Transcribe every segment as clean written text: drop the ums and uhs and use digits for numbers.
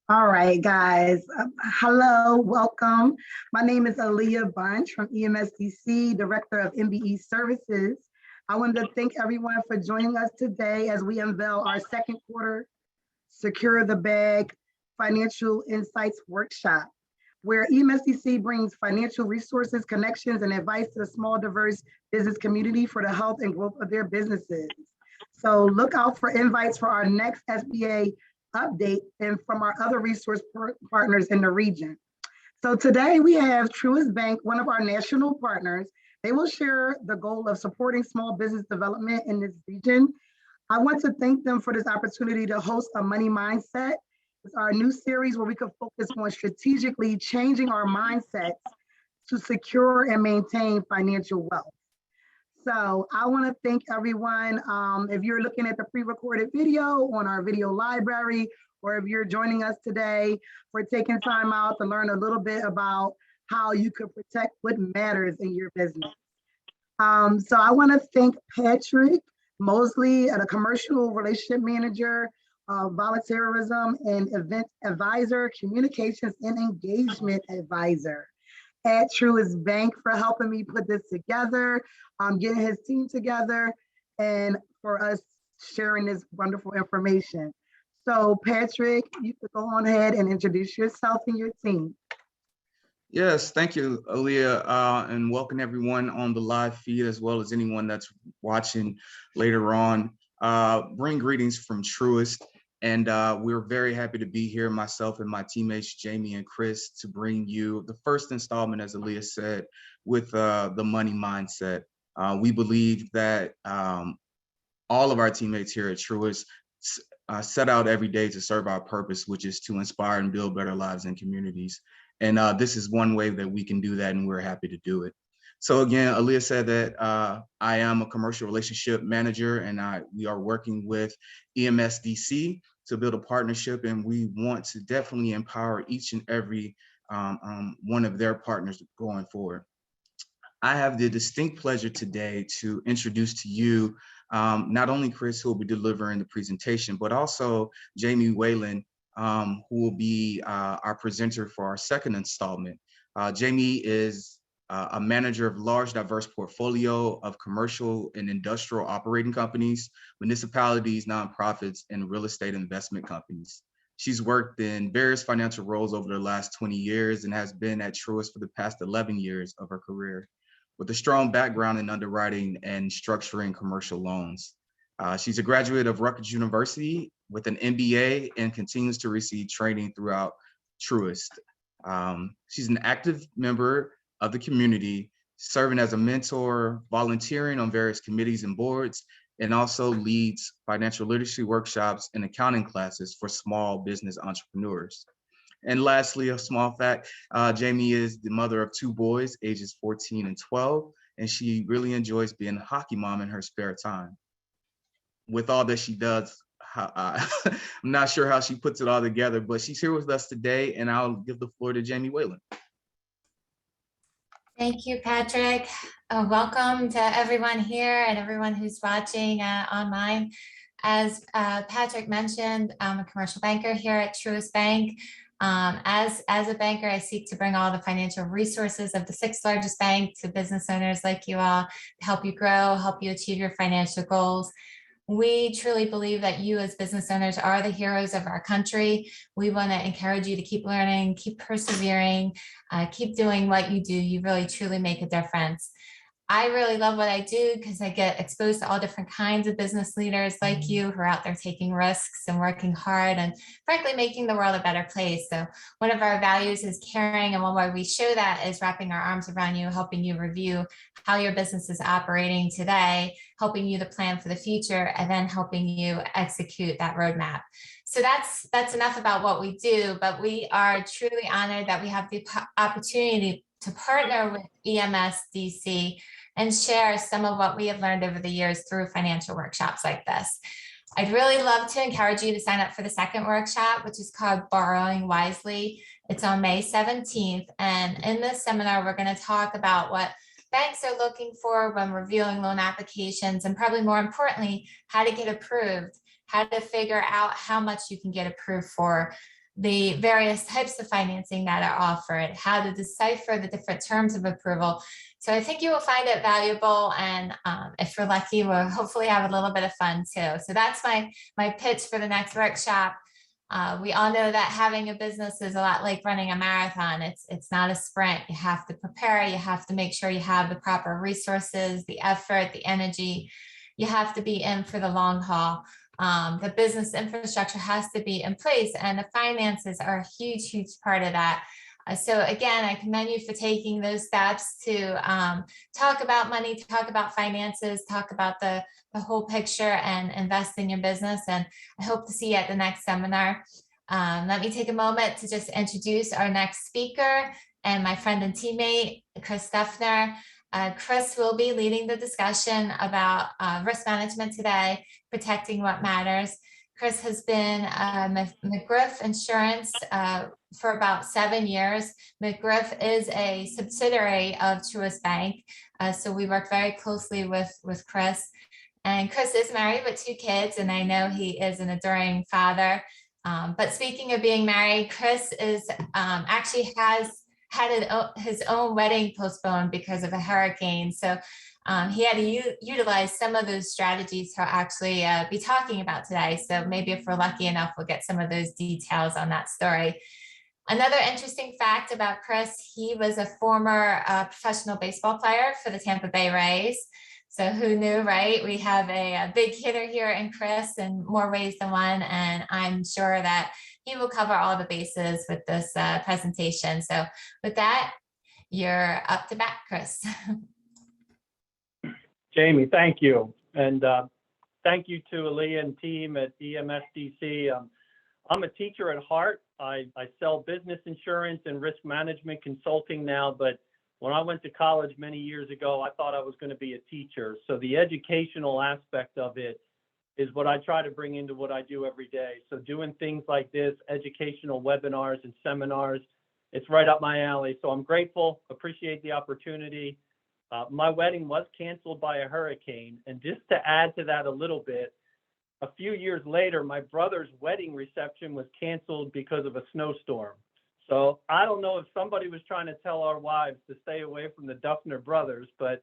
All right, guys. Hello, welcome. My name is Aaliyah Bunch from EMSDC, Director of MBE Services. I wanted to thank everyone for joining us today as we unveil our second quarter Secure the Bag Financial Insights Workshop, where EMSDC brings financial resources, connections, and advice to the small, diverse business community for the health and growth of their businesses. So look out for invites for our next SBA update and from our other resource partners in the region. So today we have Truist Bank, one of our national partners. They will share the goal of supporting small business development in this region. I want to thank them for this opportunity to host a Money Mindset. It's our new series where we can focus on strategically changing our mindsets to secure and maintain financial wealth. So I want to thank everyone. If you're looking at the pre-recorded video on our video library, or if you're joining us today for taking time out to learn a little bit about how you could protect what matters in your business. So I want to thank Patrick Mosley, a commercial relationship manager, volunteerism and event advisor, communications and engagement advisor at Truist Bank, for helping me put this together, getting his team together, and for us sharing this wonderful information. So Patrick, you could go on ahead and introduce yourself and your team. Yes, thank you, Aaliyah, and welcome everyone on the live feed as well as anyone that's watching later on. Bring greetings from Truist, and we're very happy to be here, myself and my teammates, Jamie and Chris, to bring you the first installment, as Aaliyah said, with the Money Mindset. We believe that all of our teammates here at Truist set out every day to serve our purpose, which is to inspire and build better lives and communities. And this is one way that we can do that, and we're happy to do it. So again, Aaliyah said that I am a commercial relationship manager, and we are working with EMSDC to build a partnership, and we want to definitely empower each and every one of their partners going forward. I have the distinct pleasure today to introduce to you not only Chris, who will be delivering the presentation, but also Jamie Whalen, who will be our presenter for our second installment. Jamie is a manager of large, diverse portfolio of commercial and industrial operating companies, municipalities, nonprofits, and real estate investment companies. She's worked in various financial roles over the last 20 years and has been at Truist for the past 11 years of her career, with a strong background in underwriting and structuring commercial loans. She's a graduate of Rutgers University with an MBA and continues to receive training throughout Truist. She's an active member of the community, serving as a mentor, volunteering on various committees and boards, and also leads financial literacy workshops and accounting classes for small business entrepreneurs. And lastly, a small fact, Jamie is the mother of 2 boys, ages 14 and 12, and she really enjoys being a hockey mom in her spare time. With all that she does, I'm not sure how she puts it all together, but she's here with us today, and I'll give the floor to Jamie Whalen. Thank you, Patrick. Welcome to everyone here and everyone who's watching online. As Patrick mentioned, I'm a commercial banker here at Truist Bank. As a banker, I seek to bring all the financial resources of the 6th largest bank to business owners like you all to help you grow, help you achieve your financial goals. We truly believe that you as business owners are the heroes of our country. We want to encourage you to keep learning, keep persevering, keep doing what you do. You really, truly make a difference. I really love what I do because I get exposed to all different kinds of business leaders like you who are out there taking risks and working hard and frankly making the world a better place. So one of our values is caring, and one way we show that is wrapping our arms around you, helping you review how your business is operating today, helping you to plan for the future, and then helping you execute that roadmap. So that's enough about what we do, but we are truly honored that we have the opportunity to partner with EMSDC and share some of what we have learned over the years through financial workshops like this. I'd really love to encourage you to sign up for the second workshop, which is called Borrowing Wisely. It's on May 17th. And in this seminar, we're going to talk about what banks are looking for when reviewing loan applications, and probably more importantly, how to get approved, how to figure out how much you can get approved for, the various types of financing that are offered, how to decipher the different terms of approval. So I think you will find it valuable, and if you're lucky, we'll hopefully have a little bit of fun too. So that's my pitch for the next workshop. We all know that having a business is a lot like running a marathon. It's not a sprint. You have to prepare. You have to make sure you have the proper resources, the effort, the energy. You have to be in for the long haul. The business infrastructure has to be in place, and the finances are a huge, huge part of that. So again, I commend you for taking those steps to talk about money, talk about finances, talk about the whole picture, and invest in your business. And I hope to see you at the next seminar. Let me take a moment to just introduce our next speaker and my friend and teammate, Chris Steffner. Chris will be leading the discussion about risk management today, protecting what matters. Chris has been McGriff Insurance for about 7 years. McGriff is a subsidiary of Truist Bank, so we work very closely with Chris. And Chris is married with 2 kids, and I know he is an adoring father. But speaking of being married, Chris is actually has had his own wedding postponed because of a hurricane. So he had to utilize some of those strategies to actually be talking about today. So maybe if we're lucky enough, we'll get some of those details on that story. Another interesting fact about Chris, he was a former professional baseball player for the Tampa Bay Rays. So who knew, right? We have a big hitter here in Chris in more ways than one, and I'm sure that he will cover all the bases with this presentation. So with that, you're up to bat, Chris. Jamie, thank you. And thank you to Aaliyah and team at EMSDC. I'm a teacher at heart. I sell business insurance and risk management consulting now, but when I went to college many years ago, I thought I was going to be a teacher. So the educational aspect of it is what I try to bring into what I do every day. So doing things like this, educational webinars and seminars, it's right up my alley. So I'm grateful, appreciate the opportunity. My wedding was canceled by a hurricane. And just to add to that a little bit, a few years later, my brother's wedding reception was canceled because of a snowstorm. So I don't know if somebody was trying to tell our wives to stay away from the Duffner brothers, but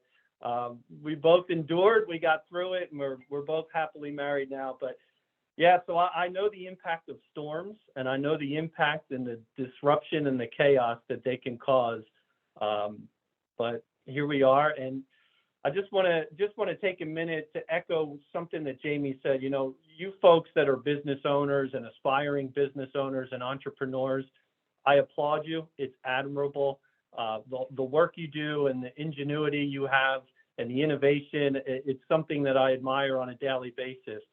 we both endured, we got through it, and we're both happily married now. But yeah, so I know the impact of storms, and I know the impact and the disruption and the chaos that they can cause. But here we are, and I just want to take a minute to echo something that Jamie said. You know, you folks that are business owners and aspiring business owners and entrepreneurs, I applaud you. It's admirable. The work you do and the ingenuity you have and the innovation, it's something that I admire on a daily basis.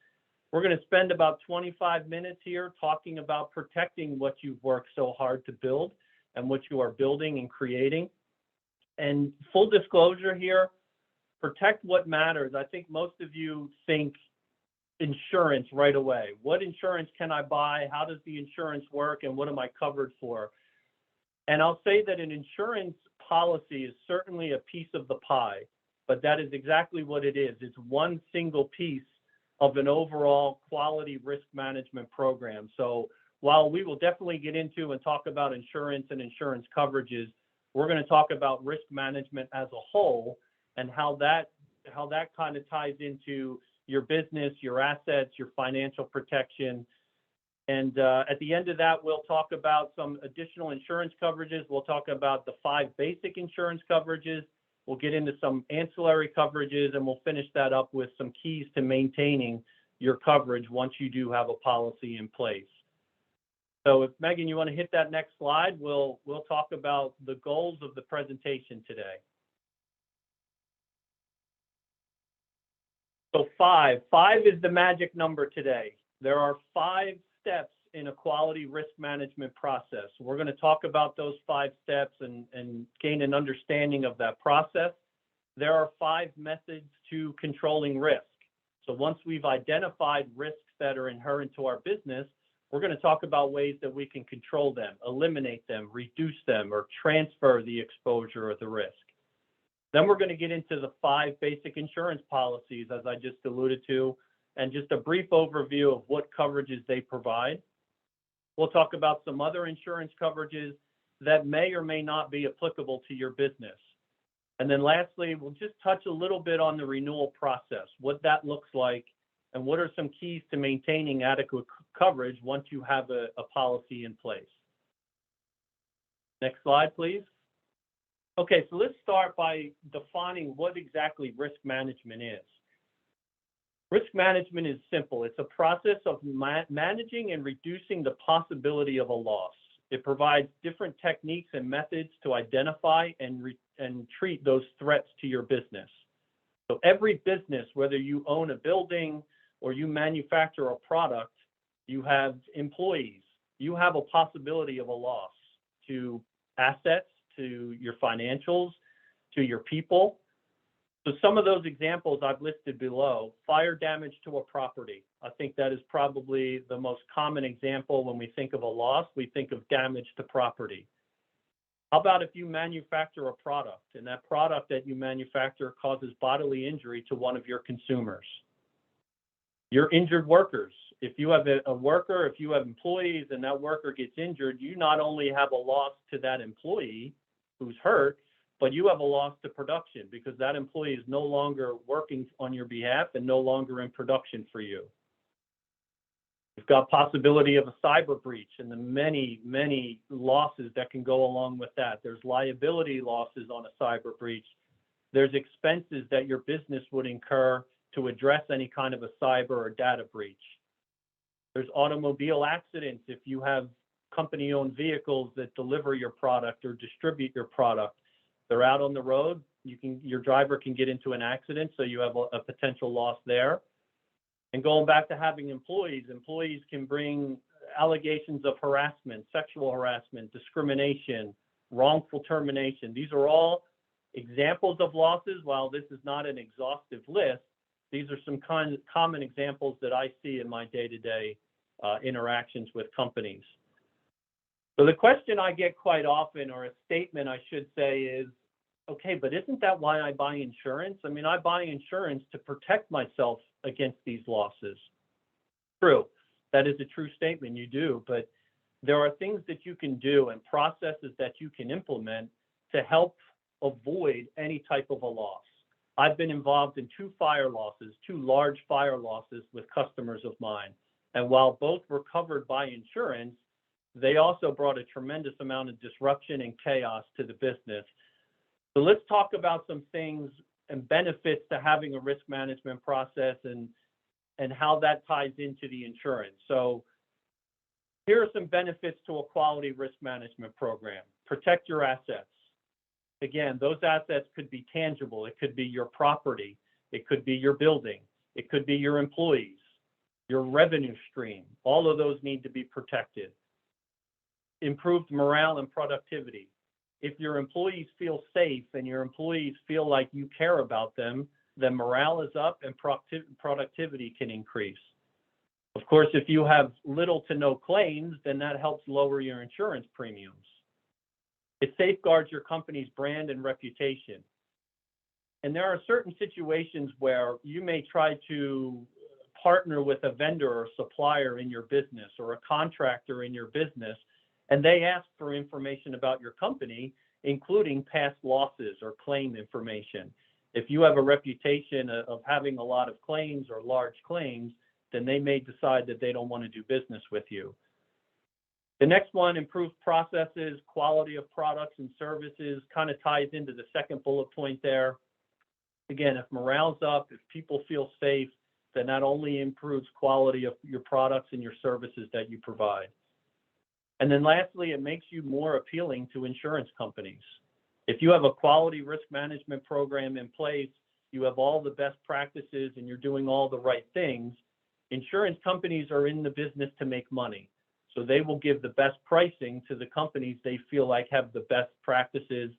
We're going to spend about 25 minutes here talking about protecting what you've worked so hard to build and what you are building and creating. And full disclosure here, protect what matters. I think most of you think insurance right away. What insurance can I buy? How does the insurance work? And what am I covered for? And I'll say that an insurance policy is certainly a piece of the pie, but that is exactly what it is. It's one single piece of an overall quality risk management program. So while we will definitely get into and talk about insurance and insurance coverages, we're going to talk about risk management as a whole and how that kind of ties into your business, your assets, your financial protection. And at the end of that, we'll talk about some additional insurance coverages. We'll talk about the 5 basic insurance coverages. We'll get into some ancillary coverages, and we'll finish that up with some keys to maintaining your coverage once you do have a policy in place. So if Megan, you want to hit that next slide, we'll talk about the goals of the presentation today. So 5 is the magic number today. There are 5 steps in a quality risk management process. We're going to talk about those 5 steps and gain an understanding of that process. There are 5 methods to controlling risk. So once we've identified risks that are inherent to our business, we're going to talk about ways that we can control them, eliminate them, reduce them, or transfer the exposure or the risk. Then we're going to get into the 5 basic insurance policies, as I just alluded to, and just a brief overview of what coverages they provide. We'll talk about some other insurance coverages that may or may not be applicable to your business. And then lastly, we'll just touch a little bit on the renewal process, what that looks like, and what are some keys to maintaining adequate coverage once you have a policy in place. Next slide, please. Okay, so let's start by defining what exactly risk management is. Risk management is simple. It's a process of managing and reducing the possibility of a loss. It provides different techniques and methods to identify and treat those threats to your business. So every business, whether you own a building or you manufacture a product, you have employees, you have a possibility of a loss to assets, to your financials, to your people. So some of those examples I've listed below: fire damage to a property. I think that is probably the most common example when we think of a loss. We think of damage to property. How about if you manufacture a product and that product that you manufacture causes bodily injury to one of your consumers? Your injured workers. If you have a worker, if you have employees and that worker gets injured, you not only have a loss to that employee who's hurt, but you have a loss to production because that employee is no longer working on your behalf and no longer in production for you. You've got possibility of a cyber breach and the many, many losses that can go along with that. There's liability losses on a cyber breach. There's expenses that your business would incur to address any kind of a cyber or data breach. There's automobile accidents. If you have company-owned vehicles that deliver your product or distribute your product, they're out on the road, your driver can get into an accident, so you have a potential loss there. And going back to having employees can bring allegations of harassment, sexual harassment, discrimination, wrongful termination. These are all examples of losses. While this is not an exhaustive list, these are some common examples that I see in my day-to-day interactions with companies. So the question I get quite often, or a statement I should say, is, okay, but isn't that why I buy insurance? I mean, I buy insurance to protect myself against these losses. True, that is a true statement, you do, but there are things that you can do and processes that you can implement to help avoid any type of a loss. I've been involved in two large fire losses with customers of mine. And while both were covered by insurance, they also brought a tremendous amount of disruption and chaos to the business. So let's talk about some things and benefits to having a risk management process and how that ties into the insurance. So here are some benefits to a quality risk management program. Protect your assets. Again, those assets could be tangible. It could be your property. It could be your building. It could be your employees, your revenue stream. All of those need to be protected. Improved morale and productivity. If your employees feel safe and your employees feel like you care about them, then morale is up and productivity can increase. Of course, if you have little to no claims, then that helps lower your insurance premiums. It safeguards your company's brand and reputation. And there are certain situations where you may try to partner with a vendor or supplier in your business or a contractor in your business, and they ask for information about your company, including past losses or claim information. If you have a reputation of having a lot of claims or large claims, then they may decide that they don't want to do business with you. The next one, improved processes, quality of products and services, kind of ties into the second bullet point there. Again, if morale's up, if people feel safe, then that only improves quality of your products and your services that you provide. And then lastly, it makes you more appealing to insurance companies. If you have a quality risk management program in place, you have all the best practices and you're doing all the right things, insurance companies are in the business to make money. So they will give the best pricing to the companies they feel like have the best practices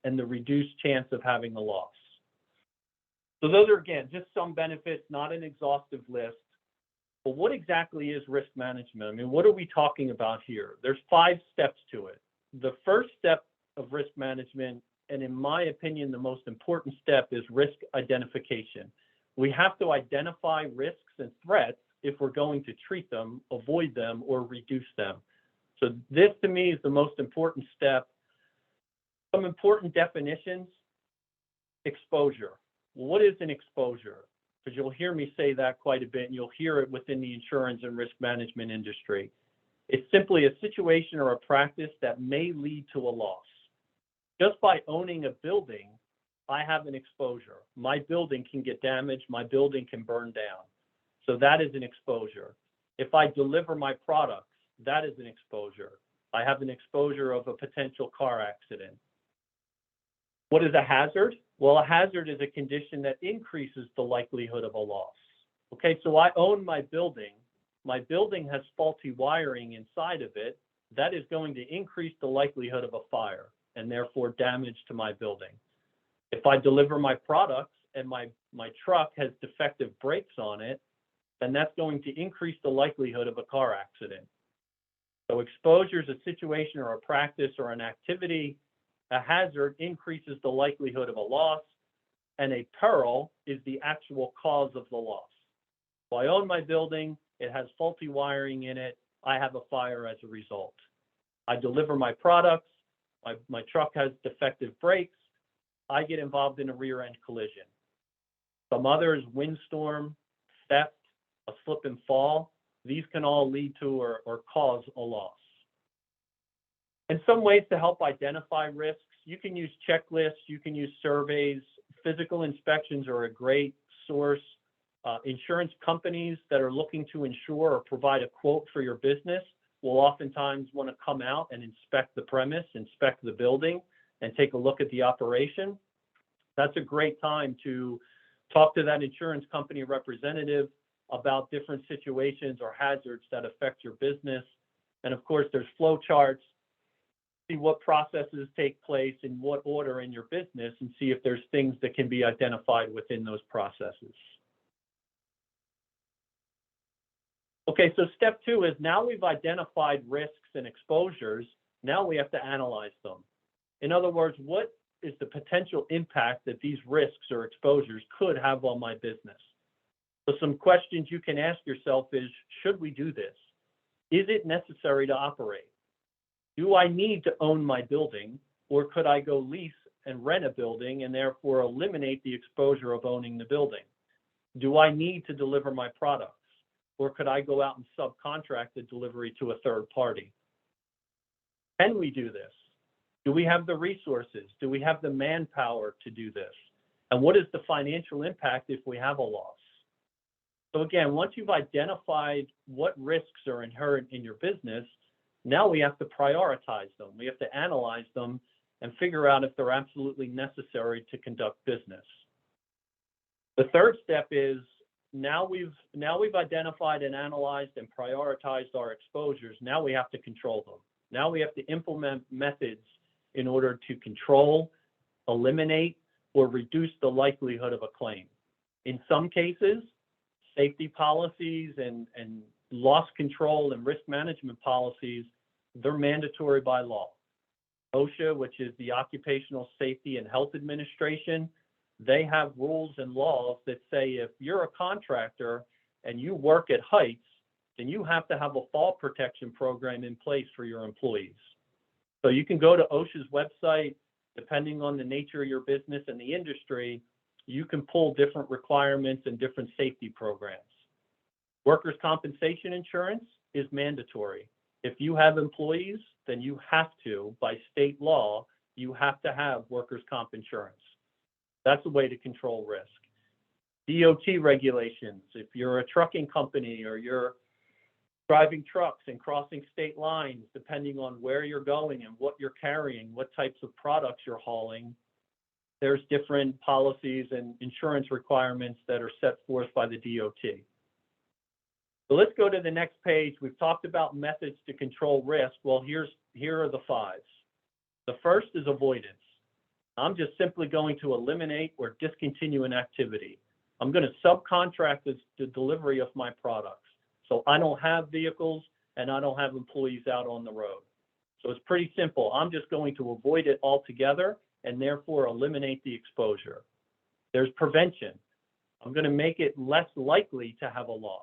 and the reduced chance of having a loss. So those are, again, just some benefits, not an exhaustive list. But what exactly is risk management? I mean, what are we talking about here? There's 5 steps to it. The first step of risk management, and in my opinion, the most important step, is risk identification. We have to identify risks and threats if we're going to treat them, avoid them, or reduce them. So this to me is the most important step. Some important definitions. Exposure. Well, what is an exposure? Because you'll hear me say that quite a bit, and you'll hear it within the insurance and risk management industry. It's simply a situation or a practice that may lead to a loss. Just by owning a building, I have an exposure. My building can get damaged, my building can burn down. So that is an exposure. If I deliver my products, that is an exposure. I have an exposure of a potential car accident. What is a hazard? Well, a hazard is a condition that increases the likelihood of a loss. Okay, so I own my building. My building has faulty wiring inside of it. That is going to increase the likelihood of a fire and therefore damage to my building. If I deliver my products and my truck has defective brakes on it, then that's going to increase the likelihood of a car accident. So exposure is a situation or a practice or an activity. A hazard increases the likelihood of a loss, and a peril is the actual cause of the loss. So I own my building, it has faulty wiring in it, I have a fire as a result. I deliver my products, my truck has defective brakes, I get involved in a rear end collision. Some others, windstorm, theft, a slip and fall, these can all lead to or cause a loss. And some ways to help identify risks, you can use checklists, you can use surveys. Physical inspections are a great source. Insurance companies that are looking to insure or provide a quote for your business will oftentimes want to come out and inspect the premise, inspect the building, and take a look at the operation. That's a great time to talk to that insurance company representative about different situations or hazards that affect your business. And of course, there's flow charts. See what processes take place in what order in your business and see if there's things that can be identified within those processes. Okay, so step 2 is now we've identified risks and exposures, now we have to analyze them. In other words, what is the potential impact that these risks or exposures could have on my business? So some questions you can ask yourself is, should we do this? Is it necessary to operate? Do I need to own my building, or could I go lease and rent a building and therefore eliminate the exposure of owning the building? Do I need to deliver my products, or could I go out and subcontract the delivery to a third party? Can we do this? Do we have the resources? Do we have the manpower to do this? And what is the financial impact if we have a loss? So again, once you've identified what risks are inherent in your business, now we have to prioritize them. We have to analyze them and figure out if they're absolutely necessary to conduct business. The third step is now we've identified and analyzed and prioritized our exposures. Now we have to control them. Now we have to implement methods in order to control, eliminate, or reduce the likelihood of a claim. In some cases, safety policies and loss control and risk management policies, they're mandatory by law. OSHA, which is the Occupational Safety and Health Administration, they have rules and laws that say if you're a contractor and you work at heights, then you have to have a fall protection program in place for your employees. So you can go to OSHA's website, depending on the nature of your business and the industry, you can pull different requirements and different safety programs. Workers' compensation insurance is mandatory. If you have employees, then you have to, by state law, you have to have workers' comp insurance. That's a way to control risk. DOT regulations, if you're a trucking company or you're driving trucks and crossing state lines, depending on where you're going and what you're carrying, what types of products you're hauling, there's different policies and insurance requirements that are set forth by the DOT. So let's go to the next page. We've talked about methods to control risk. Well, here are the 5. The first is avoidance. I'm just simply going to eliminate or discontinue an activity. I'm going to subcontract the delivery of my products. So I don't have vehicles and I don't have employees out on the road. So it's pretty simple. I'm just going to avoid it altogether and therefore eliminate the exposure. There's prevention. I'm going to make it less likely to have a loss.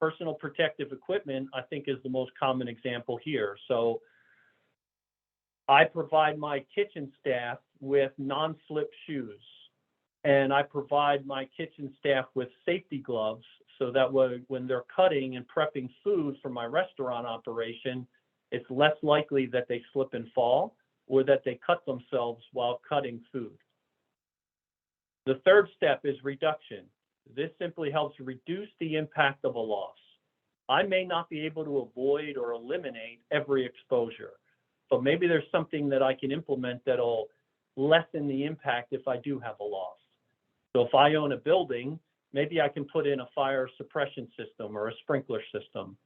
Personal protective equipment, I think, is the most common example here. So I provide my kitchen staff with non-slip shoes, and I provide my kitchen staff with safety gloves so that when they're cutting and prepping food for my restaurant operation, it's less likely that they slip and fall or that they cut themselves while cutting food. The third step is reduction. This simply helps reduce the impact of a loss. I may not be able to avoid or eliminate every exposure, but maybe there's something that I can implement that'll lessen the impact if I do have a loss. So if I own a building, maybe I can put in a fire suppression system or a sprinkler system.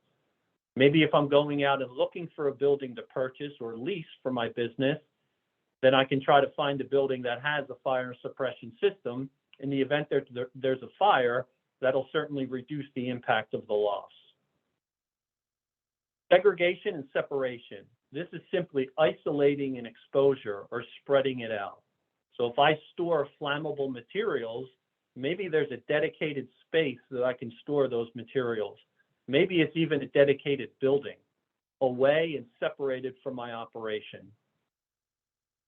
Maybe if I'm going out and looking for a building to purchase or lease for my business, then I can try to find a building that has a fire suppression system. In the event there's a fire, that'll certainly reduce the impact of the loss. Segregation and separation. This is simply isolating an exposure or spreading it out. So if I store flammable materials, maybe there's a dedicated space that I can store those materials. Maybe it's even a dedicated building, away and separated from my operation.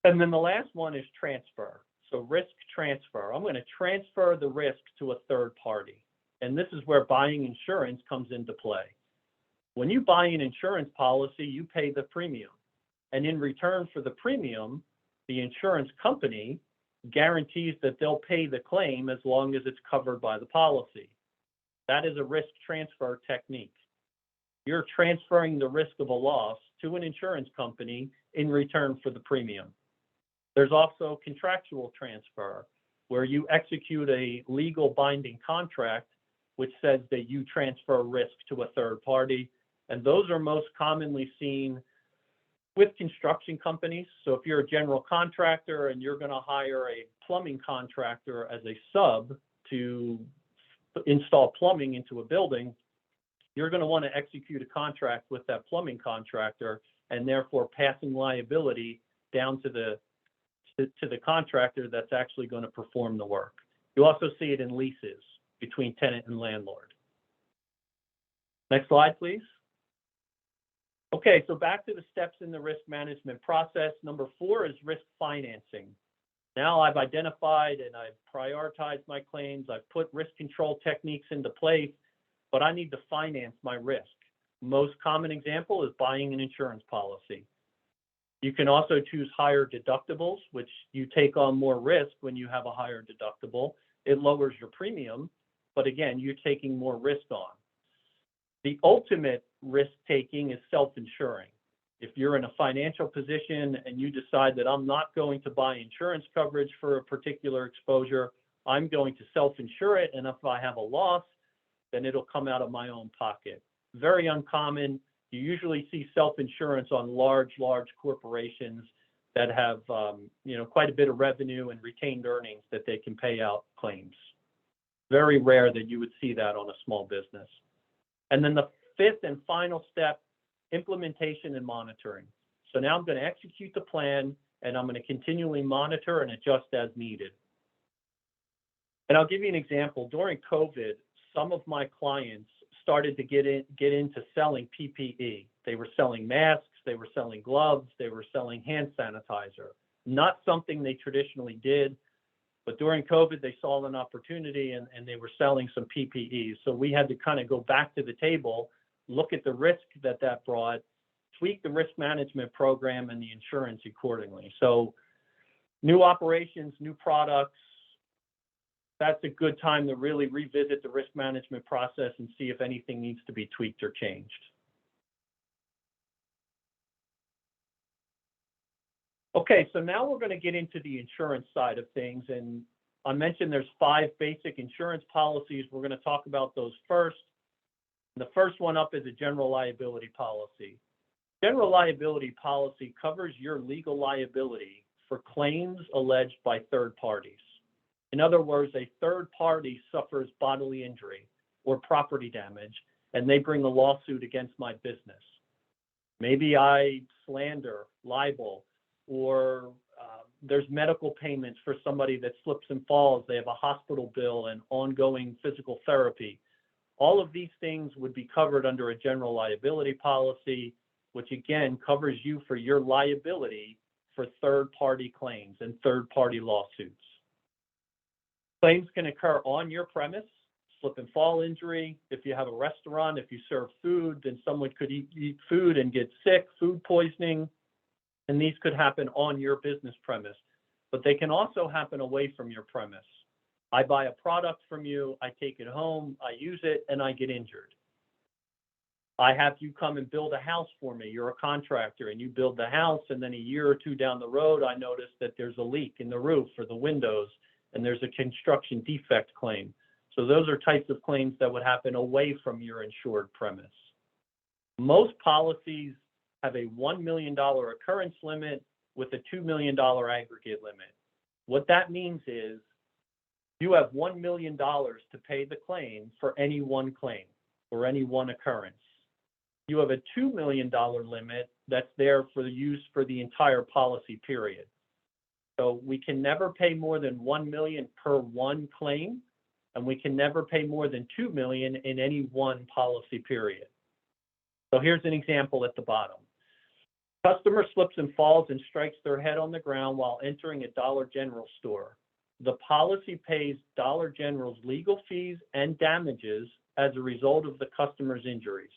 And then the last one is transfer. So risk transfer. I'm going to transfer the risk to a third party. And this is where buying insurance comes into play. When you buy an insurance policy, you pay the premium. And in return for the premium, the insurance company guarantees that they'll pay the claim as long as it's covered by the policy. That is a risk transfer technique. You're transferring the risk of a loss to an insurance company in return for the premium. There's also contractual transfer, where you execute a legal binding contract which says that you transfer risk to a third party. And those are most commonly seen with construction companies. So if you're a general contractor and you're going to hire a plumbing contractor as a sub to install plumbing into a building, you're going to want to execute a contract with that plumbing contractor and therefore passing liability down to the contractor that's actually going to perform the work. You also see it in leases between tenant and landlord. Next slide, please. Okay, so back to the steps in the risk management process. Number 4 is risk financing. Now I've identified and I've prioritized my claims. I've put risk control techniques into place, but I need to finance my risk. Most common example is buying an insurance policy. You can also choose higher deductibles, which you take on more risk when you have a higher deductible. It lowers your premium, but again, you're taking more risk on. The ultimate risk taking is self-insuring. If you're in a financial position and you decide that I'm not going to buy insurance coverage for a particular exposure, I'm going to self-insure it, and if I have a loss, then it'll come out of my own pocket. Very uncommon. You usually see self-insurance on large corporations that have quite a bit of revenue and retained earnings that they can pay out claims. Very rare that you would see that on a small business. And then the 5th and final step, implementation and monitoring. So now I'm going to execute the plan and I'm going to continually monitor and adjust as needed. And I'll give you an example. During COVID, some of my clients started to get into selling PPE. They were selling masks, they were selling gloves, they were selling hand sanitizer. Not something they traditionally did, but during COVID, they saw an opportunity and they were selling some PPE. So we had to kind of go back to the table, look at the risk that brought, tweak the risk management program and the insurance accordingly. So new operations, new products, that's a good time to really revisit the risk management process and see if anything needs to be tweaked or changed. Okay, so now we're going to get into the insurance side of things. And I mentioned there's 5 basic insurance policies. We're going to talk about those first. The first one up is a general liability policy. General liability policy covers your legal liability for claims alleged by third parties. In other words, a third party suffers bodily injury or property damage, and they bring a lawsuit against my business. Maybe I slander, libel, or there's medical payments for somebody that slips and falls. They have a hospital bill and ongoing physical therapy. All of these things would be covered under a general liability policy, which again covers you for your liability for third-party claims and third-party lawsuits. Claims can occur on your premise, slip and fall injury. If you have a restaurant, if you serve food, then someone could eat food and get sick, food poisoning, and these could happen on your business premise. But they can also happen away from your premise. I buy a product from you, I take it home, I use it, and I get injured. I have you come and build a house for me. You're a contractor and you build the house, and then a year or two down the road, I notice that there's a leak in the roof or the windows, and there's a construction defect claim. So those are types of claims that would happen away from your insured premise. Most policies have a $1 million occurrence limit with a $2 million aggregate limit. What that means is you have $1 million to pay the claim for any one claim or any one occurrence. You have a $2 million limit that's there for the use for the entire policy period. So we can never pay more than $1 million per one claim, and we can never pay more than $2 million in any one policy period. So here's an example at the bottom. Customer slips and falls and strikes their head on the ground while entering a Dollar General store. The policy pays Dollar General's legal fees and damages as a result of the customer's injuries.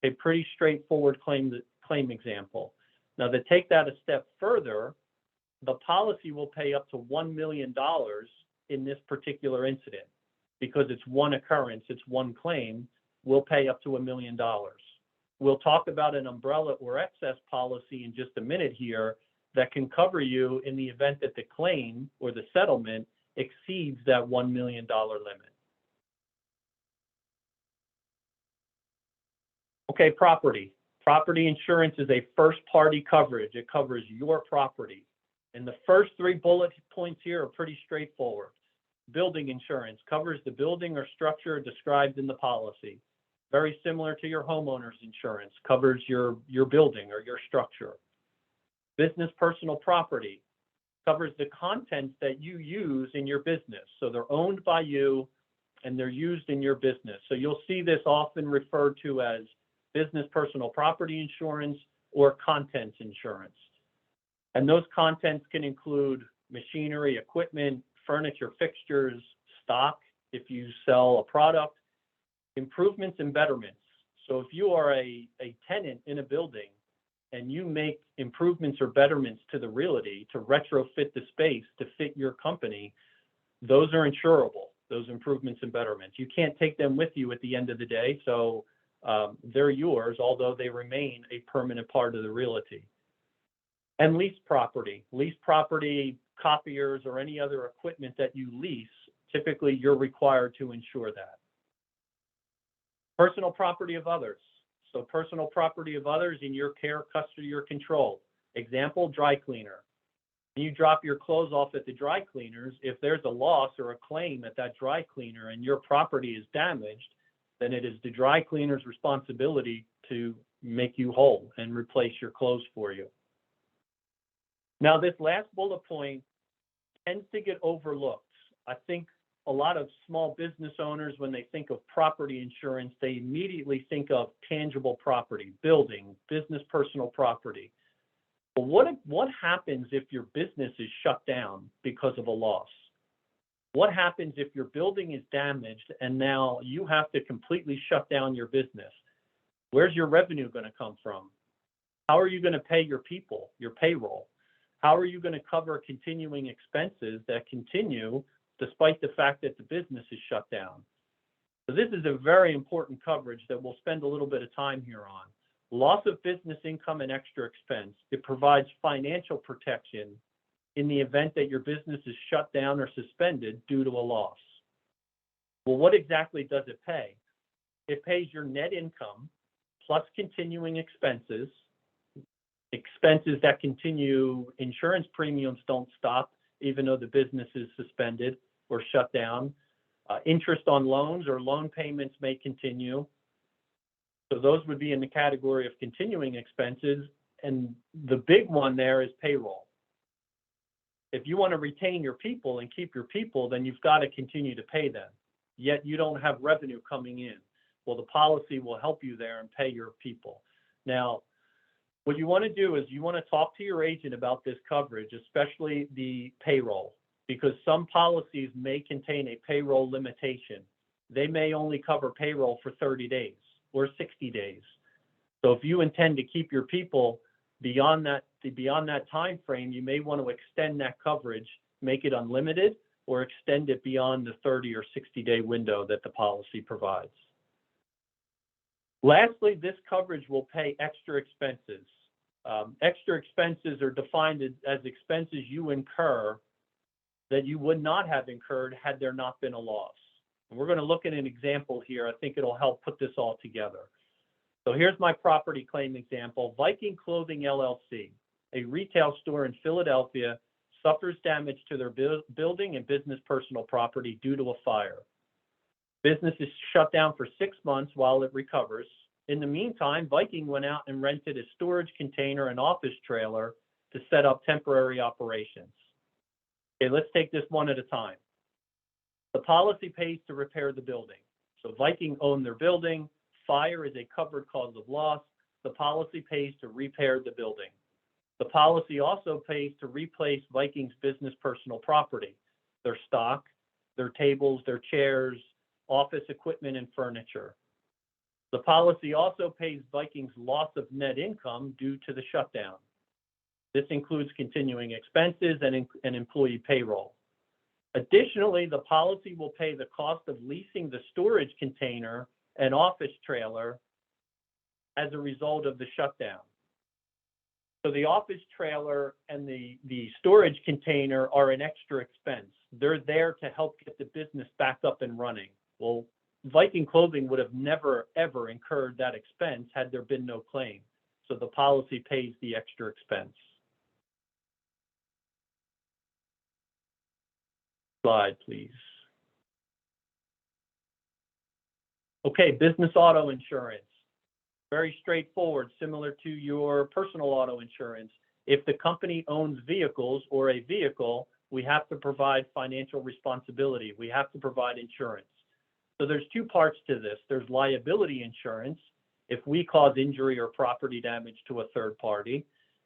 A pretty straightforward claim example. Now, to take that a step further, the policy will pay up to $1 million in this particular incident. Because it's one occurrence, it's one claim, we'll pay up to $1 million. We'll talk about an umbrella or excess policy in just a minute here that can cover you in the event that the claim or the settlement exceeds that $1 million limit. Okay, property. Property insurance is a first-party coverage. It covers your property. And the first three bullet points here are pretty straightforward. Building insurance covers the building or structure described in the policy. Very similar to your homeowner's insurance, covers your building or your structure. Business personal property covers the contents that you use in your business. So they're owned by you and they're used in your business. So you'll see this often referred to as business personal property insurance or contents insurance. And those contents can include machinery, equipment, furniture, fixtures, stock, if you sell a product, improvements and betterments. So if you are a tenant in a building and you make improvements or betterments to the realty to retrofit the space to fit your company, those are insurable, those improvements and betterments. You can't take them with you at the end of the day, so they're yours, although they remain a permanent part of the realty. And lease property, copiers, or any other equipment that you lease, typically you're required to insure that. Personal property of others. So personal property of others in your care, custody, or control. Example, dry cleaner. You drop your clothes off at the dry cleaners. If there's a loss or a claim at that dry cleaner and your property is damaged, then it is the dry cleaner's responsibility to make you whole and replace your clothes for you. Now, this last bullet point tends to get overlooked. I think a lot of small business owners, when they think of property insurance, they immediately think of tangible property, building, business personal property. But what happens if your business is shut down because of a loss? What happens if your building is damaged and now you have to completely shut down your business? Where's your revenue going to come from? How are you going to pay your people, your payroll? How are you going to cover continuing expenses that continue despite the fact that the business is shut down? So this is a very important coverage that we'll spend a little bit of time here on. Loss of business income and extra expense. It provides financial protection in the event that your business is shut down or suspended due to a loss. Well, what exactly does it pay? It pays your net income plus continuing expenses that continue. Insurance premiums don't stop even though the business is suspended or shut down. Interest on loans or loan payments may continue. So those would be in the category of continuing expenses. And the big one there is payroll. If you want to retain your people and keep your people, then you've got to continue to pay them. yet you don't have revenue coming in. Well, the policy will help you there and pay your people. Now, what you want to do is you want to talk to your agent about this coverage, especially the payroll, because some policies may contain a payroll limitation. They may only cover payroll for 30 days or 60 days. So if you intend to keep your people beyond that time frame, you may want to extend that coverage, make it unlimited, or extend it beyond the 30 or 60-day window that the policy provides. Lastly, this coverage will pay extra expenses. Extra expenses are defined as expenses you incur that you would not have incurred had there not been a loss. And we're going to look at an example here. I think it'll help put this all together. So here's my property claim example. Viking Clothing LLC, a retail store in Philadelphia, suffers damage to their building and business personal property due to a fire. Business is shut down for 6 months while it recovers. In the meantime, Viking went out and rented a storage container and office trailer to set up temporary operations. Okay, let's take this one at a time. The policy pays to repair the building. So Viking owned their building. Fire is a covered cause of loss. The policy pays to repair the building. The policy also pays to replace Viking's business personal property, their stock, their tables, their chairs, office equipment, and furniture. The policy also pays Viking's loss of net income due to the shutdown. This includes continuing expenses and employee payroll. Additionally, the policy will pay the cost of leasing the storage container and office trailer as a result of the shutdown. So the office trailer and the storage container are an extra expense. They're there to help get the business back up and running. Well, Viking Clothing would have never, ever incurred that expense had there been no claim. So the policy pays the extra expense. Slide, please. Okay, business auto insurance. Very straightforward, similar to your personal auto insurance. If the company owns vehicles or a vehicle, we have to provide financial responsibility. We have to provide insurance. So there's two parts to this. There's liability insurance if we cause injury or property damage to a third party,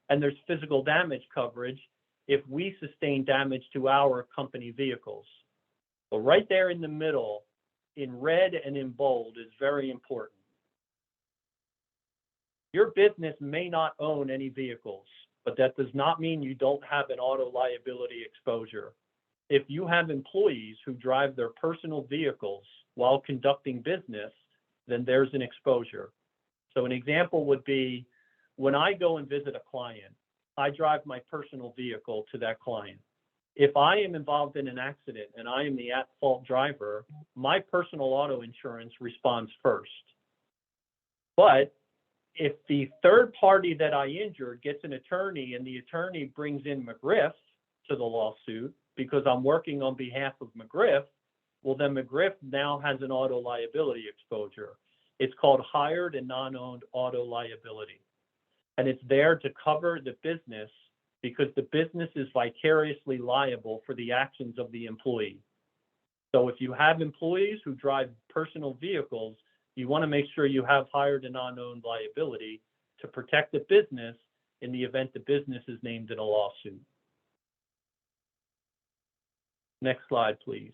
and there's physical damage coverage if we sustain damage to our company vehicles. So right there in the middle, in red and in bold, is very important. Your business may not own any vehicles, but that does not mean you don't have an auto liability exposure. If you have employees who drive their personal vehicles while conducting business, then there's an exposure. So an example would be when I go and visit a client, I drive my personal vehicle to that client. If I am involved in an accident and I am the at-fault driver, my personal auto insurance responds first. But if the third party that I injured gets an attorney and the attorney brings in McGriff to the lawsuit because I'm working on behalf of McGriff, well, then McGriff now has an auto liability exposure. It's called hired and non-owned auto liability. And it's there to cover the business because the business is vicariously liable for the actions of the employee. So if you have employees who drive personal vehicles, you want to make sure you have hired and non-owned liability to protect the business in the event the business is named in a lawsuit. Next slide, please.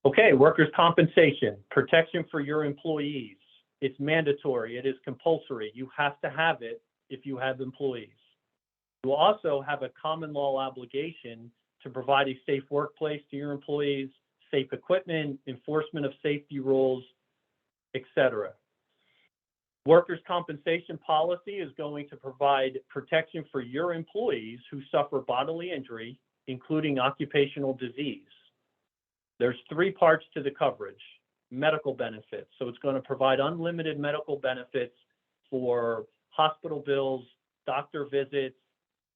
Okay, workers' compensation, protection for your employees. It's mandatory, it is compulsory. You have to have it if you have employees. You also have a common law obligation to provide a safe workplace to your employees, safe equipment, enforcement of safety rules, etc. Workers' compensation policy is going to provide protection for your employees who suffer bodily injury, including occupational disease. There's three parts to the coverage. Medical benefits. So it's going to provide unlimited medical benefits for hospital bills, doctor visits,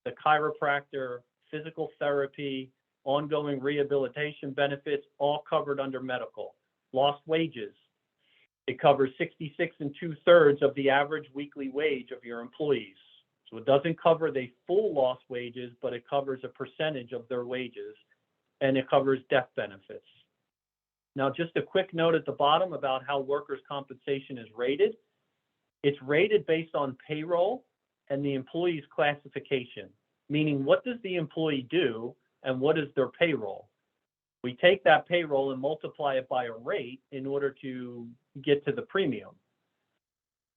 the chiropractor, physical therapy, ongoing rehabilitation benefits, all covered under medical. Lost wages. It covers 66 2/3 of the average weekly wage of your employees. So it doesn't cover the full lost wages, but it covers a percentage of their wages. and it covers death benefits. Now, just a quick note at the bottom about how workers' compensation is rated. It's rated based on payroll and the employee's classification, meaning what does the employee do and what is their payroll? We take that payroll and multiply it by a rate in order to get to the premium.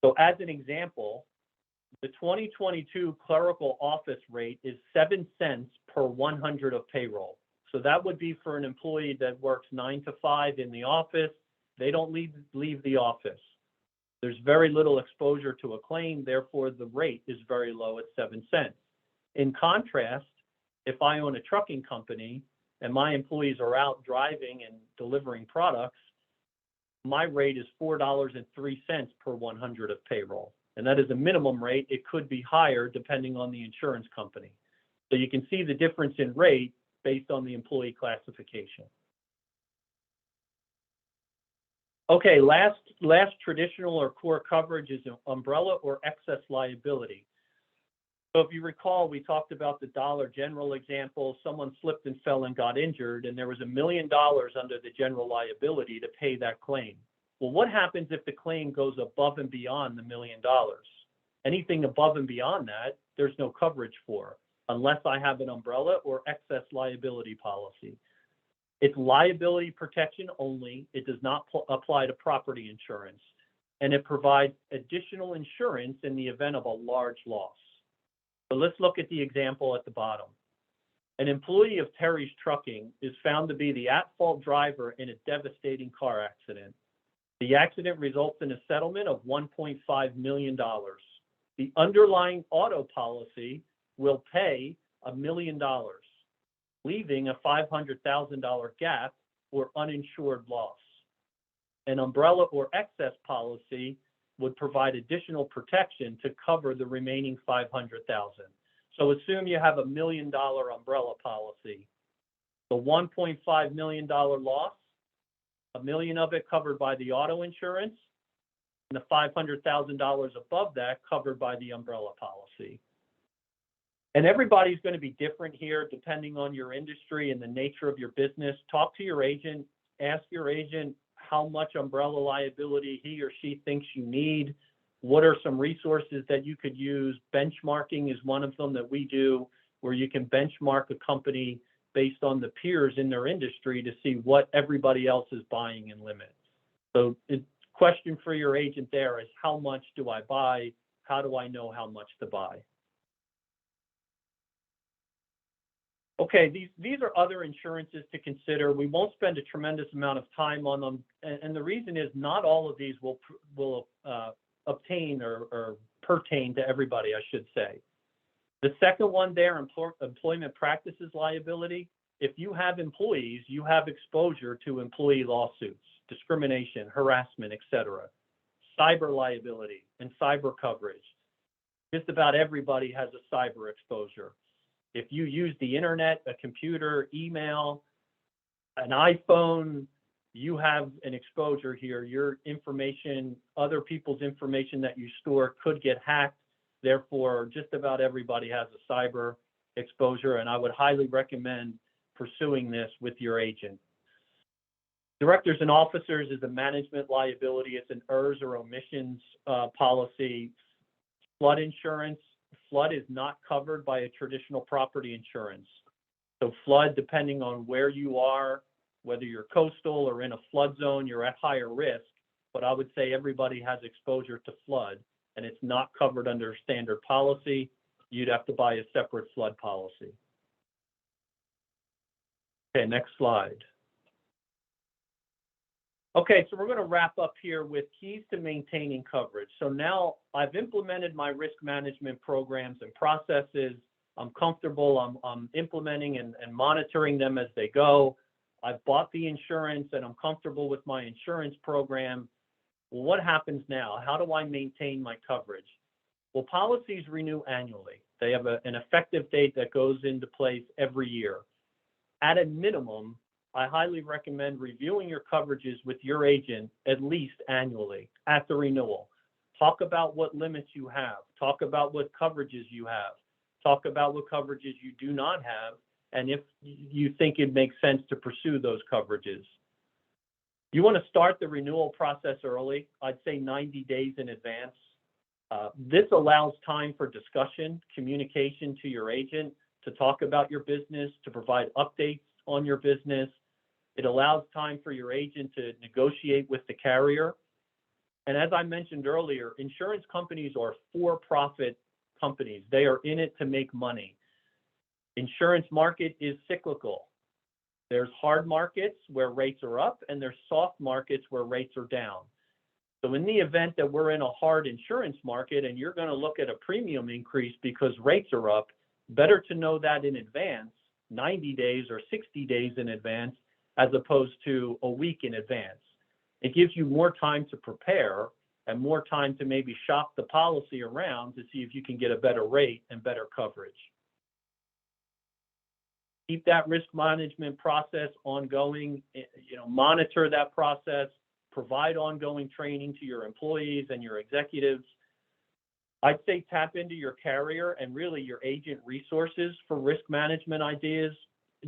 So as an example, the 2022 clerical office rate is 7 cents per 100 of payroll. So that would be for an employee that works 9 to 5 in the office. They don't leave the office. There's very little exposure to a claim, therefore the rate is very low at 7 cents. In contrast, if I own a trucking company and my employees are out driving and delivering products, my rate is $4.03 per 100 of payroll. And that is a minimum rate. It could be higher depending on the insurance company. So you can see the difference in rate based on the employee classification. Okay, last traditional or core coverage is umbrella or excess liability. So if you recall, we talked about the Dollar General example. Someone slipped and fell and got injured, and there was $1 million under the general liability to pay that claim. Well, what happens if the claim goes above and beyond the $1 million? Anything above and beyond that, there's no coverage for, unless I have an umbrella or excess liability policy. It's liability protection only. It does not apply to property insurance, and it provides additional insurance in the event of a large loss. So let's look at the example at the bottom. An employee of Terry's Trucking is found to be the at-fault driver in a devastating car accident. The accident results in a settlement of $1.5 million. The underlying auto policy will pay $1 million, leaving a $500,000 gap or uninsured loss. An umbrella or excess policy would provide additional protection to cover the remaining $500,000. So assume you have $1 million umbrella policy. The $1.5 million loss, $1 million of it covered by the auto insurance, and the $500,000 above that covered by the umbrella policy. And everybody's going to be different here depending on your industry and the nature of your business. Talk to your agent, ask your agent how much umbrella liability he or she thinks you need. What are some resources that you could use? Benchmarking is one of them that we do, where you can benchmark a company based on the peers in their industry to see what everybody else is buying in limit. So the question for your agent there is, how much do I buy? How do I know how much to buy? Okay, these are other insurances to consider. We won't spend a tremendous amount of time on them, and the reason is not all of these will obtain or pertain to everybody, I should say. The second one there, employment practices liability. If you have employees, you have exposure to employee lawsuits, discrimination, harassment, etc. Cyber liability and cyber coverage. Just about everybody has a cyber exposure. If you use the internet, a computer, email, an iPhone, you have an exposure here. Your information, other people's information that you store could get hacked. Therefore, just about everybody has a cyber exposure, and I would highly recommend pursuing this with your agent. Directors and officers is a management liability. It's an errors or omissions policy. Flood insurance. Flood is not covered by a traditional property insurance. So flood, depending on where you are, whether you're coastal or in a flood zone, you're at higher risk. But I would say everybody has exposure to flood, and it's not covered under standard policy. You'd have to buy a separate flood policy. Okay, next slide. Okay, so we're going to wrap up here with keys to maintaining coverage. So now I've implemented my risk management programs and processes. I'm comfortable, I'm implementing and monitoring them as they go. I've bought the insurance and I'm comfortable with my insurance program. Well, what happens now? How do I maintain my coverage? Well, policies renew annually. They have an effective date that goes into place every year. At a minimum, I highly recommend reviewing your coverages with your agent at least annually at the renewal. Talk about what limits you have. Talk about what coverages you have. Talk about what coverages you do not have and if you think it makes sense to pursue those coverages. You want to start the renewal process early, I'd say 90 days in advance. This allows time for discussion, communication to your agent, to talk about your business, to provide updates on your business. It allows time for your agent to negotiate with the carrier. And as I mentioned earlier, insurance companies are for-profit companies. They are in it to make money. Insurance market is cyclical. There's hard markets where rates are up, and there's soft markets where rates are down. So in the event that we're in a hard insurance market and you're going to look at a premium increase because rates are up, better to know that in advance, 90 days or 60 days in advance, as opposed to a week in advance. It gives you more time to prepare and more time to maybe shop the policy around to see if you can get a better rate and better coverage. Keep that risk management process ongoing, monitor that process, provide ongoing training to your employees and your executives. I'd say tap into your carrier and really your agent resources for risk management ideas.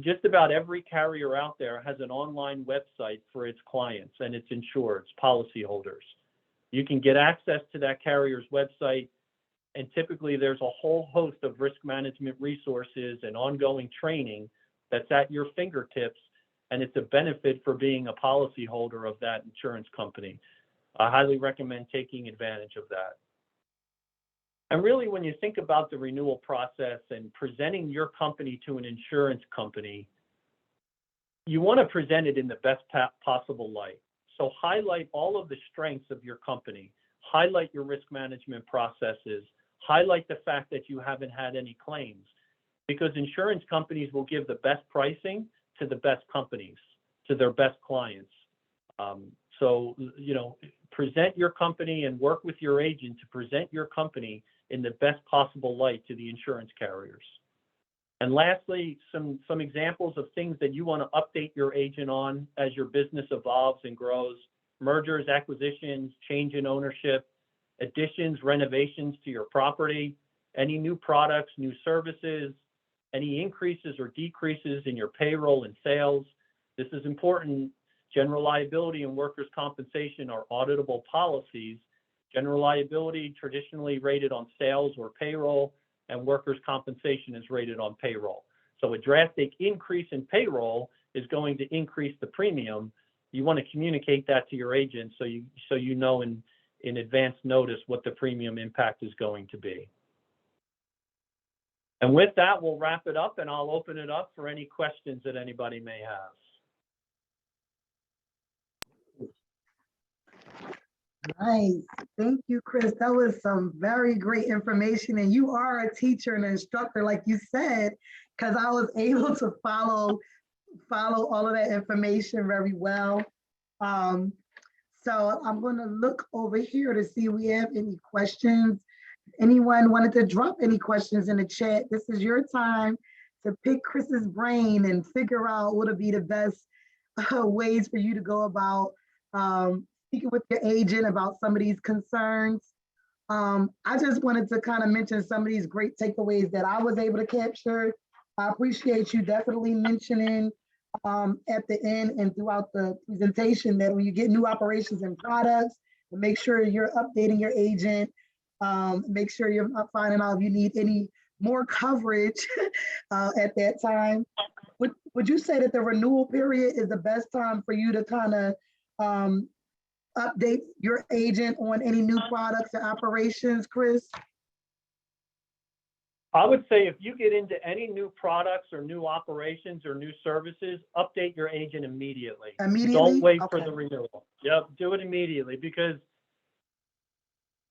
Just about every carrier out there has an online website for its clients and its insureds, policyholders. You can get access to that carrier's website, and typically there's a whole host of risk management resources and ongoing training that's at your fingertips, and it's a benefit for being a policyholder of that insurance company. I highly recommend taking advantage of that. And really, when you think about the renewal process and presenting your company to an insurance company, you want to present it in the best possible light. So highlight all of the strengths of your company, highlight your risk management processes, highlight the fact that you haven't had any claims, because insurance companies will give the best pricing to the best companies, to their best clients. Present your company and work with your agent to present your company in the best possible light to the insurance carriers. And lastly, some examples of things that you want to update your agent on as your business evolves and grows: mergers, acquisitions, change in ownership, additions, renovations to your property, any new products, new services, any increases or decreases in your payroll and sales. This is important. General liability and workers' compensation are auditable policies. General liability traditionally rated on sales or payroll, and workers' compensation is rated on payroll. So a drastic increase in payroll is going to increase the premium. You want to communicate that to your agent so you know in advance notice what the premium impact is going to be. And with that, we'll wrap it up, and I'll open it up for any questions that anybody may have. Nice. Thank you, Chris. That was some very great information. And you are a teacher and an instructor, like you said, because I was able to follow all of that information very well. So I'm going to look over here to see if we have any questions. Anyone wanted to drop any questions in the chat? This is your time to pick Chris's brain and figure out what would be the best ways for you to go about speaking with your agent about some of these concerns. I just wanted to kind of mention some of these great takeaways that I was able to capture. I appreciate you definitely mentioning at the end and throughout the presentation that when you get new operations and products, make sure you're updating your agent, make sure you're finding out if you need any more coverage at that time. Would you say that the renewal period is the best time for you to kind of update your agent on any new products or operations, Chris? I would say if you get into any new products or new operations or new services, update your agent immediately. Don't wait for the renewal. Yep, do it immediately, because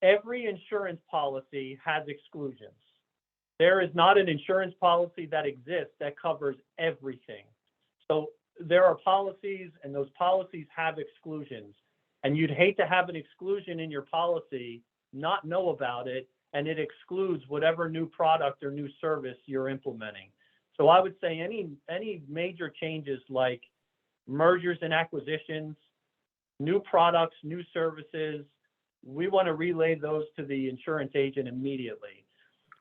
every insurance policy has exclusions. There is not an insurance policy that exists that covers everything. So there are policies, and those policies have exclusions. And you'd hate to have an exclusion in your policy, not know about it, and it excludes whatever new product or new service you're implementing. So I would say any major changes like mergers and acquisitions, new products, new services, we want to relay those to the insurance agent immediately.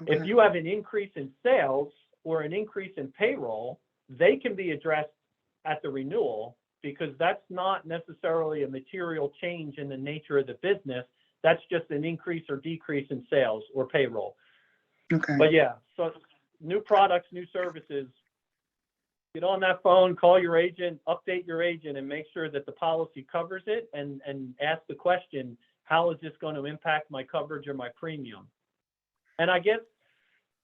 Okay. If you have an increase in sales or an increase in payroll, they can be addressed at the renewal because that's not necessarily a material change in the nature of the business. That's just an increase or decrease in sales or payroll. Okay. But yeah, so new products, new services, get on that phone, call your agent, update your agent, and make sure that the policy covers it, and ask the question, how is this going to impact my coverage or my premium? And I guess,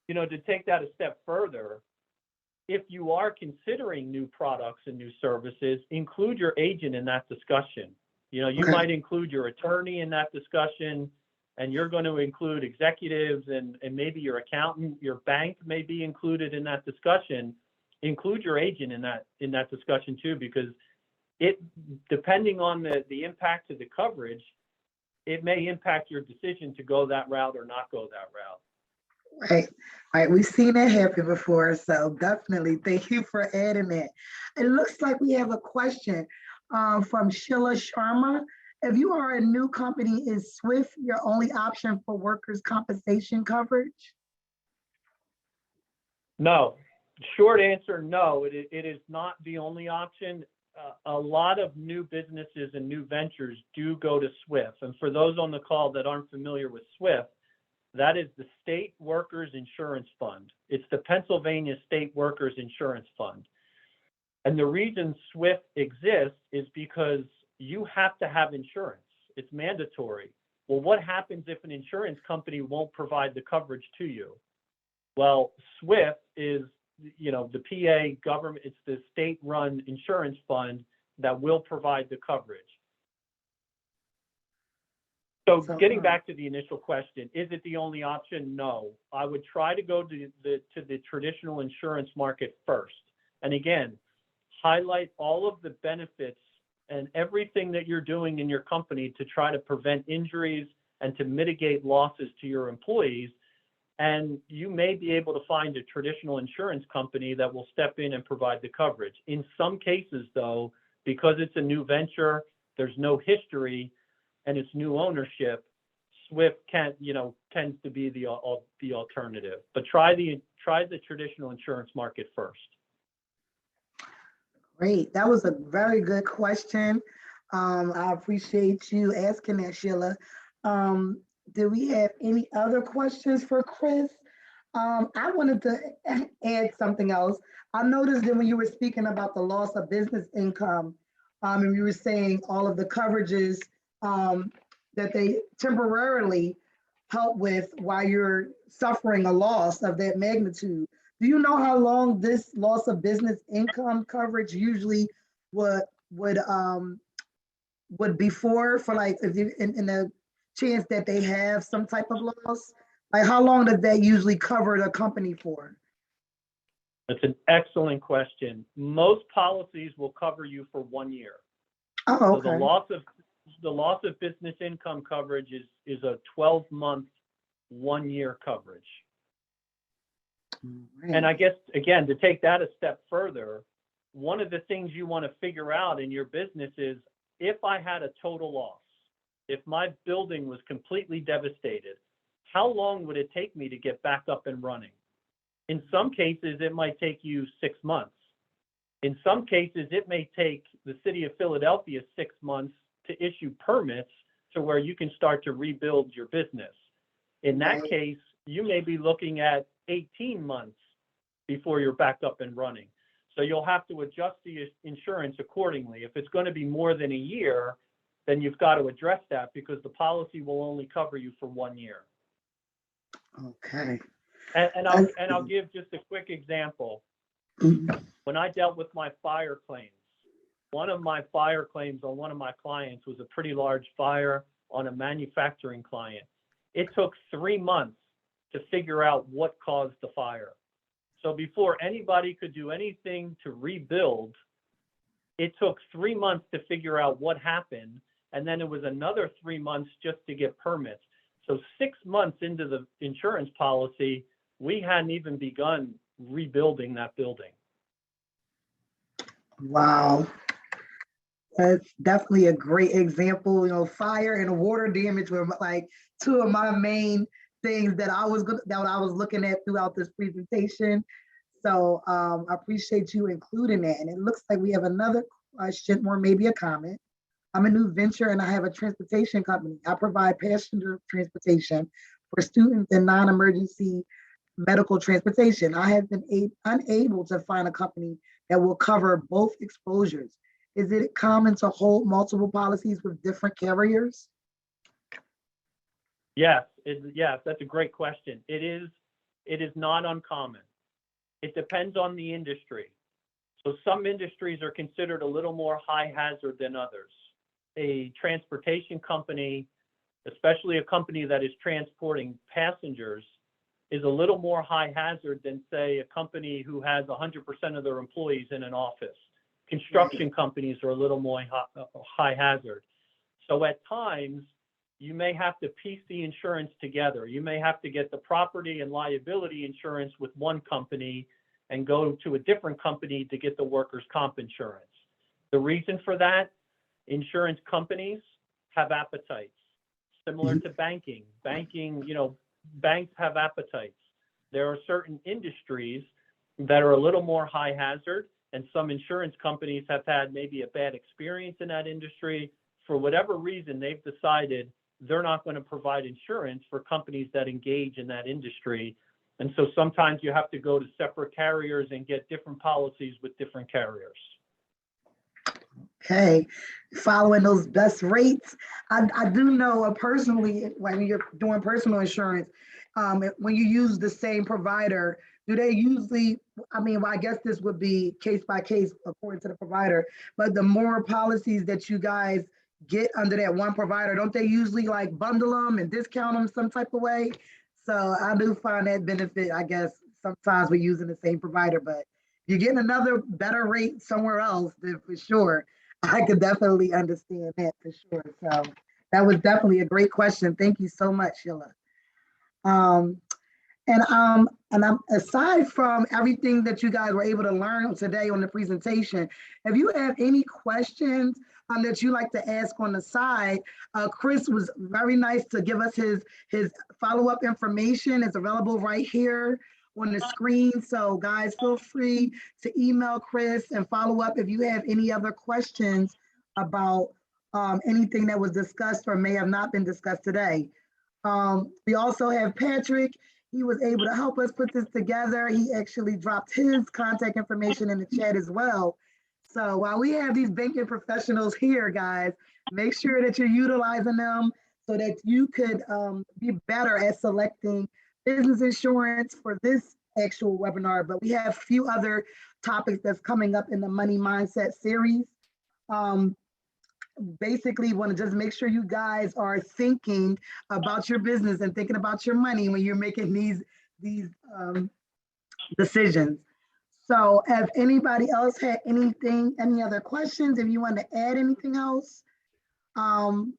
you know, to take that a step further, if you are considering new products and new services, include your agent in that discussion. You know, you Okay. might include your attorney in that discussion, and you're going to include executives and maybe your accountant, your bank may be included in that discussion. Include your agent in that discussion too, because it, depending on the impact of the coverage, it may impact your decision to go that route or not go that route. Right, right. We've seen that happen before, so definitely thank you for adding that. It looks like we have a question from Sheila Sharma. If you are a new company, is Swift your only option for workers' compensation coverage? No. Short answer, no. It is not the only option. A lot of new businesses and new ventures do go to Swift. And for those on the call that aren't familiar with Swift, that is the State Workers Insurance Fund. It's the Pennsylvania State Workers Insurance Fund. And the reason Swift exists is because you have to have insurance. It's mandatory. Well, what happens if an insurance company won't provide the coverage to you? Well, Swift is, you know, the PA government, it's the state-run insurance fund that will provide the coverage. So getting back to the initial question, is it the only option? No. I would try to go to the traditional insurance market first. And again, highlight all of the benefits and everything that you're doing in your company to try to prevent injuries and to mitigate losses to your employees. And you may be able to find a traditional insurance company that will step in and provide the coverage. In some cases, though, because it's a new venture, there's no history, and it's new ownership, Swift tends to be the alternative. But try the traditional insurance market first. Great. That was a very good question. I appreciate you asking that, Sheila. Do we have any other questions for Chris? I wanted to add something else. I noticed that when you were speaking about the loss of business income, and you were saying all of the coverages that they temporarily help with while you're suffering a loss of that magnitude. Do you know how long this loss of business income coverage usually would be for like if you in the chance that they have some type of loss? Like how long does that usually cover the company for? That's an excellent question. Most policies will cover you for 1 year. Oh, okay. So the loss of business income coverage is a 12-month, 1-year coverage. Right. And I guess, again, to take that a step further, one of the things you want to figure out in your business is if I had a total loss, if my building was completely devastated, how long would it take me to get back up and running? In some cases, it might take you 6 months. In some cases, it may take the city of Philadelphia 6 months to issue permits to where you can start to rebuild your business. In that case, you may be looking at 18 months before you're back up and running. So you'll have to adjust the insurance accordingly. If it's going to be more than a year, then you've got to address that because the policy will only cover you for 1 year. Okay. And I'll give just a quick example. When I dealt with my fire claims, one of my fire claims on one of my clients was a pretty large fire on a manufacturing client. It took 3 months to figure out what caused the fire. So before anybody could do anything to rebuild, it took 3 months to figure out what happened. And then it was another 3 months just to get permits. So 6 months into the insurance policy, we hadn't even begun rebuilding that building. Wow. That's definitely a great example. You know, fire and water damage were like two of my main things that I was looking at throughout this presentation. So I appreciate you including that. And it looks like we have another question or maybe a comment. I'm a new venture and I have a transportation company. I provide passenger transportation for students and non-emergency medical transportation. I have been unable to find a company that will cover both exposures. Is it common to hold multiple policies with different carriers? Yes, that's a great question. It is not uncommon. It depends on the industry. So some industries are considered a little more high hazard than others. A transportation company, especially a company that is transporting passengers, is a little more high hazard than, say, a company who has 100% of their employees in an office. Construction companies are a little more high hazard. So at times, you may have to piece the insurance together. You may have to get the property and liability insurance with one company and go to a different company to get the workers' comp insurance. The reason for that, insurance companies have appetites, similar to banking. Banks have appetites. There are certain industries that are a little more high hazard, and some insurance companies have had maybe a bad experience in that industry. For whatever reason, they've decided they're not going to provide insurance for companies that engage in that industry. And so sometimes you have to go to separate carriers and get different policies with different carriers. Okay, following those best rates. I do know personally, when you're doing personal insurance, when you use the same provider, do they usually, well, I guess this would be case by case according to the provider, but the more policies that you guys get under that one provider, don't they usually like bundle them and discount them some type of way? So I do find that benefit, I guess, sometimes we're using the same provider, but you're getting another better rate somewhere else, then for sure. I could definitely understand that for sure. So that was definitely a great question. Thank you so much, Sheila. And I'm aside from everything that you guys were able to learn today on the presentation, if you have any questions that you like to ask on the side, Chris was very nice to give us his follow-up information. It's available right here on the screen. So guys, feel free to email Chris and follow up if you have any other questions about anything that was discussed or may have not been discussed today. We also have Patrick. He was able to help us put this together. He actually dropped his contact information in the chat as well. So while we have these banking professionals here, guys, make sure that you're utilizing them so that you could be better at selecting business insurance for this actual webinar. But we have a few other topics that's coming up in the Money Mindset series. Basically want to just make sure you guys are thinking about your business and thinking about your money when you're making these decisions. So if anybody else had any other questions, if you want to add anything else, I'm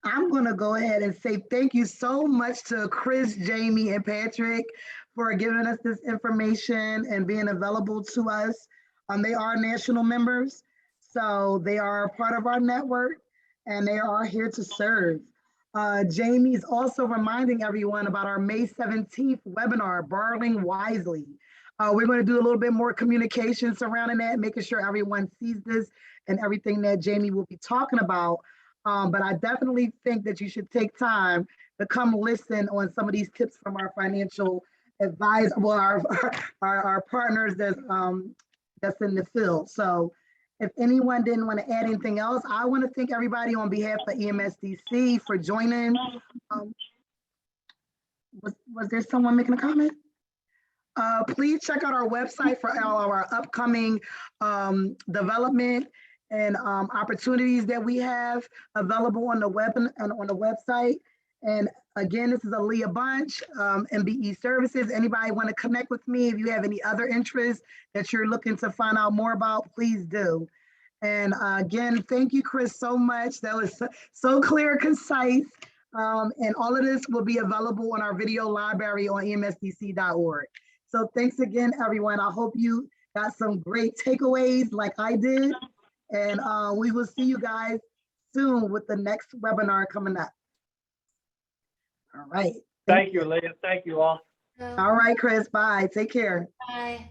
going to go ahead and say thank you so much to Chris, Jamie, and Patrick for giving us this information and being available to us. They are national members. So they are part of our network and they are here to serve. Jamie is also reminding everyone about our May 17th webinar, Borrowing Wisely. We're going to do a little bit more communication surrounding that, making sure everyone sees this and everything that Jamie will be talking about. But I definitely think that you should take time to come listen on some of these tips from our financial advisor, well, our partners that's in the field. So if anyone didn't want to add anything else, I want to thank everybody on behalf of EMSDC for joining. Was there someone making a comment? Please check out our website for all our upcoming development and opportunities that we have available on the web and on the website. And again, this is Aaliyah Bunch, MBE Services. Anybody want to connect with me? If you have any other interests that you're looking to find out more about, please do. And again, thank you, Chris, so much. That was so clear, concise. And all of this will be available on our video library on emsdc.org. So thanks again, everyone. I hope you got some great takeaways like I did. And we will see you guys soon with the next webinar coming up. All right. Thank you, Leah. Thank you all. All right, Chris. Bye. Take care. Bye.